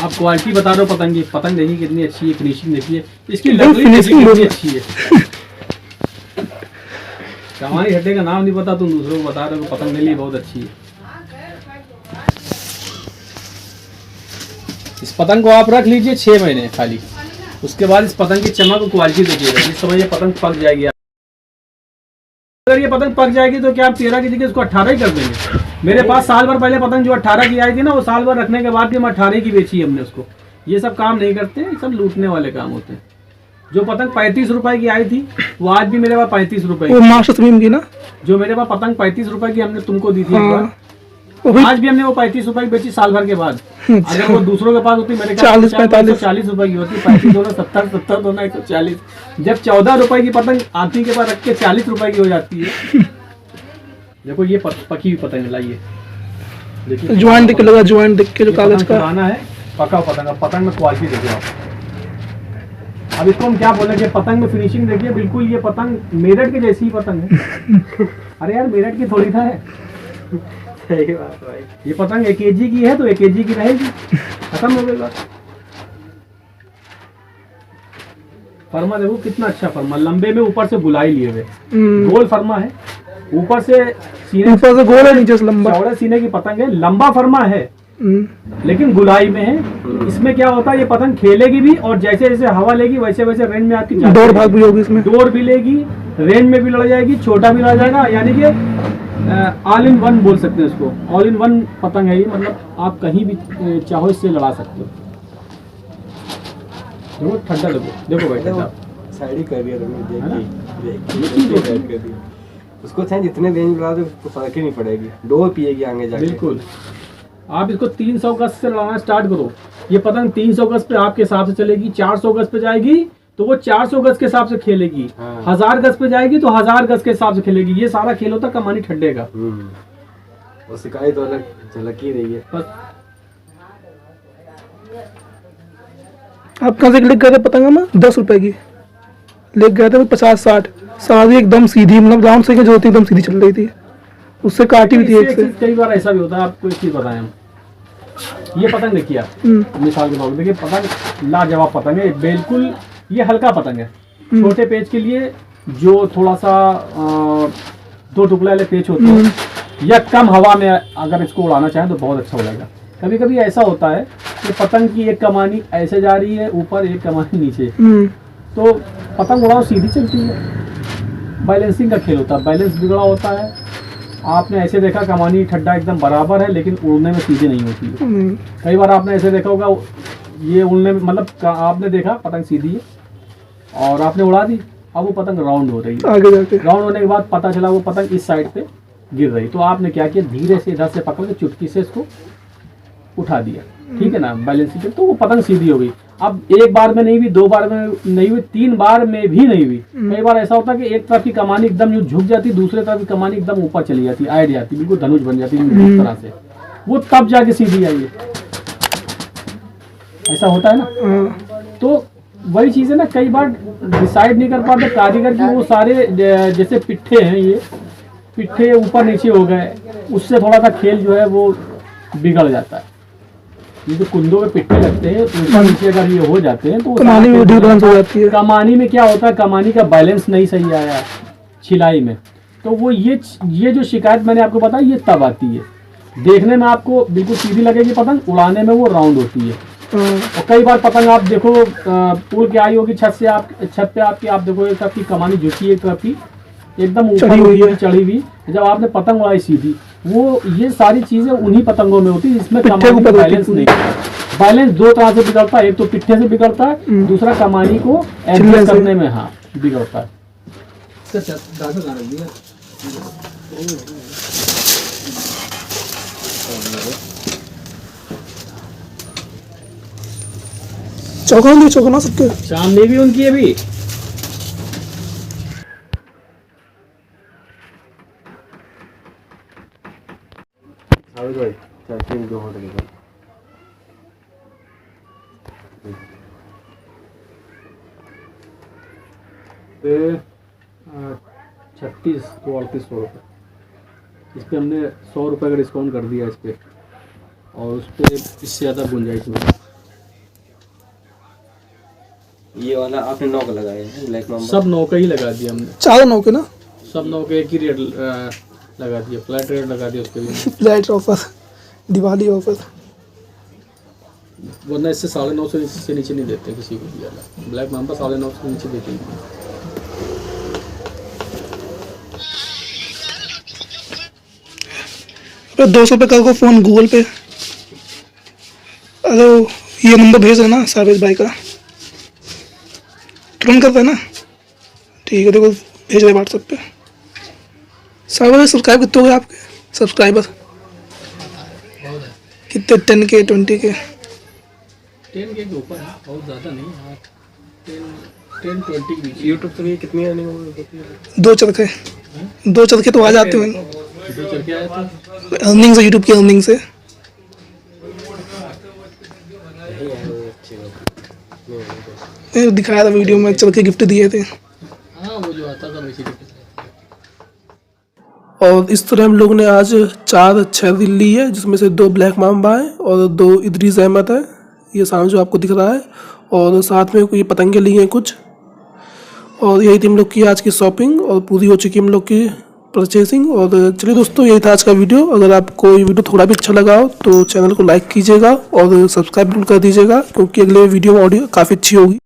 आप क्वालिटी बता रहे हो पतंग की, पतंग देखिए कितनी अच्छी है, फिनिशिंग देखिए, इसकी लकड़ी देखिए कितनी अच्छी है। कमानी हड्डे का नाम नहीं पता, तुम दूसरों को बता रहे हो पतंग मेरे लिए बहुत अच्छी है। इस पतंग को आप रख लीजिए 6 महीने खाली, उसके बाद इस पतंग की चमक और क्वालिटी देखिएगा। इस समय ये पतंग पक जाएगी। अगर ये पतंग पक जाएगी तो क्या आप 13 की जगह इसको 18 ही कर देंगे? मेरे पास साल भर पहले पतंग जो 18 की आई थी ना, वो साल भर रखने के बाद भी हम 18 की बेची हमने उसको। ये सब काम नहीं करते, ये सब लूटने वाले काम होते हैं। जो पतंग 35 रुपए की आई थी वो आज भी मेरे पास 35 रुपए वो मास्टर स्ट्रीम की ना, जो मेरे पास पतंग 35 रुपए की हमने तुमको दी थी एक बार, वो भी आज भी हमने वो 35 रुपए की बेची साल भर के बाद। अगर वो दूसरों के पास होती मेरे 40 रुपए की होती, 35 दोनों 70 दोनों 140। जब 14 रुपए की पतंग आदमी के पास रख के 40 रुपए की हो जाती है। देखो ये पकी हुई पतंग लाइए, देखिए ज्वाइन देख के लगा, ज्वाइन देख के जो कागज का पुराना है, पका पतंग। अब पतंग में क्वालिटी देखिए आप। अब इसको हम क्या बोलेंगे, पतंग में फिनिशिंग देखिए, बिल्कुल ये पतंग मेरठ के जैसी ही पतंग है। अरे यार मेरठ की थोड़ी था है। सही बात भाई। ये पतंग 1 kg की है तो 1 kg की रहेगी, खत्म हो गई बात। फरमा देखो कितना अच्छा फरमा, लंबे में ऊपर से गुलाई लिए हुए, गोल फरमा है, ऊपर से सीने ऊपर से गोल है, नीचे से लंबा। चौड़े सीने की पतंग है, लंबा फरमा है, लेकिन गुलाई में है। इसमें क्या होता है, ये पतंग खेलेगी भी और जैसे जैसे हवा लेगी वैसे वैसे रेंज में आपकी दौड़ भाग भी होगी इसमें, दौड़ भी लेगी, रेंज में भी लड़ जाएगी, छोटा भी लड़ जाएगा, यानी कि ऑल इन वन बोल सकते हैं इसको। ऑल इन वन पतंग है ये, मतलब आप कहीं भी चाहो इससे लड़ा सकते हो। देखो ठंडा देखो भाई ठंडा साइड ही कर दिया तुमने, है ना? देख साइड कर दिया उसको, चाहे जितने रेंज लगा दो उसको फर्क ही नहीं पड़ेगी, डोर पिएगी आगे जाके। बिल्कुल। आप इसको 300 गज से लड़ाना स्टार्ट करो, ये पतंग 300 गज पे आपके हिसाब से चलेगी, 400 गज पे जाएगी तो वो 400 गज के हिसाब से खेलेगी, 1000 गज पे जाएगी तो 1000 गज के हिसाब से खेलेगी। ये सारा खेल होता कमानी ठड्डे का। और शिकायत तो अलग झलक ही रही है। बस आप कहाँ से लेके गए थे पतंग में? 10 रुपए की लेके गए थे, 50-60 सारी एकदम सीधी, मतलब राउंड से जो होती एकदम सीधी चल रही थी, उससे काटी भी थी एक से। कई बार ऐसा भी होता है। आपको एक चीज बताएं हम, ये पतंग देखिए आप, मिसाल के तौर पर देखिए पतंग लाजवाब पतंग है बिल्कुल। ये हल्का पतंग है, छोटे पेच के लिए जो थोड़ा सा 2 टुकड़े वाले पेच होते हैं, या कम हवा में अगर इसको उड़ाना चाहें तो बहुत अच्छा उड़ेगा। कभी कभी ऐसा होता है कि पतंग की एक कमानी ऐसे जा रही है ऊपर, एक कमानी नीचे, तो पतंग उड़ाओ सीधी चलती है। बैलेंसिंग का खेल होता है, बैलेंस बिगड़ा होता है। आपने ऐसे देखा कमानी ठड्डा एकदम बराबर है लेकिन उड़ने में सीधी नहीं होती है। कई बार आपने ऐसे देखा होगा, ये उड़ने में मतलब आपने देखा पतंग सीधी है और आपने उड़ा दी, अब वो पतंग राउंड हो रही है। आगे जाके राउंड होने के बाद पता चला वो पतंग इस साइड पे गिर रही, तो आपने क्या किया, धीरे से इधर से पकड़ के चुटकी से इसको उठा दिया, ठीक है ना, बैलेंसिंग, तो वो पतंग सीधी हो गई। अब एक बार में नहीं हुई, 2 बार में नहीं हुई, 3 बार में भी नहीं हुई। कई बार ऐसा होता है कि एक तरफ की कमानी एकदम यूं झुक जाती, दूसरे तरफ की कमानी एकदम ऊपर चली जाती, आइट जाती, बिल्कुल धनुष बन जाती इस तरह से, वो तब जाके सीधी आई है। ऐसा होता है ना। तो वही चीज़ है ना, कई बार डिसाइड नहीं कर पाते कारीगर की, वो सारे जैसे पिट्ठे हैं, ये पिट्ठे ऊपर नीचे हो गए, उससे थोड़ा सा खेल जो है वो बिगड़ जाता है। ये जो कुंदों में पिट्ठे लगते हैं ऊपर नीचे अगर ये हो जाते हैं तो कमानी में डिफरेंस हो जाती है। कमानी में क्या होता है, कमानी का बैलेंस नहीं सही आया छिलाई में, तो वो ये जो शिकायत मैंने आपको बताई ये तब आती है। देखने में आपको बिल्कुल सीधी लगेगी पतंग, उड़ाने में वो राउंड होती है। और कई बार पतंग आप देखो पुल के आई होगी छत पे आपकी, आप देखो एक तरफ की कमानी झुकी है, एक तरफ की एकदम ऊपर हुई है, चढ़ी हुई। जब आपने पतंग उड़ाई सीधी, वो ये सारी चीजें उन्हीं पतंगों में होती है जिसमें कमानी का बैलेंस नहीं। बैलेंस 2 तरह से बिगड़ता है, एक तो पिट्ठे से बिगड़ता है, दूसरा कमानी को एडजस्ट करने में हाँ बिगड़ता है। चौकना सबके सामने भी उनकी अभी पे 36 तो 3800 रुपये, इस पर हमने 100 रुपये का डिस्काउंट कर दिया इस पर, और उस पर इससे ज़्यादा गुंजाइश नहीं। ये वाला आपने 9 का लगाया है, ब्लैक मामा सब 9 का ही लगा दिया हमने, 4 9 के ना, सब 9 के एक ही रेट लगा दिया, फ्लैट रेट लगा दिया उसके लिए। फ्लैट ऑफर, दिवाली ऑफर, वरना इससे 950 से नीचे नहीं देते किसी को भी वाला। ब्लैक मामा 950 से नीचे देते हैं। तो 200 रुपये कर को फ़ोन गूगल पे, अरे ये नंबर भेज देना साबिर भाई का, तुरंत करता है ना, ठीक है, देखो भेज रहे व्हाट्सएप पे। साबिर भाई सब्सक्राइब कितने हो गए आपके सब्सक्राइबर? कितने? 10 के 20 के? 10 के ऊपर है, बहुत ज़्यादा नहीं, हाँ 10-20 के बीच। यूट्यूब से भी कितनी अर्निंग होती है? 2 चरखे तो आ जाते हैं 2 चरखे आए थे अर्निंग से, यूट्यूब की अर्निंग से। दिखाया था वीडियो में, चरखे गिफ्ट दिए थे। हाँ वो जो आता था वैसे। और इस तरह हम लोग ने आज 4 रील ली है, जिसमें से 2 ब्लैक मामा है और 2 इदरीस अहमद है, ये सामने जो आपको दिख रहा है, और साथ में ये पतंगे ली हैं कुछ। और यही थी हम लोग की आज की शॉपिंग, और पूरी हो चुकी हम लोग की परचेसिंग। और चलिए दोस्तों, यही था आज का वीडियो। अगर आपको ये वीडियो थोड़ा भी अच्छा लगा हो तो चैनल को लाइक कीजिएगा और सब्सक्राइब कर दीजिएगा, क्योंकि अगले वीडियो में ऑडियो काफ़ी अच्छी होगी।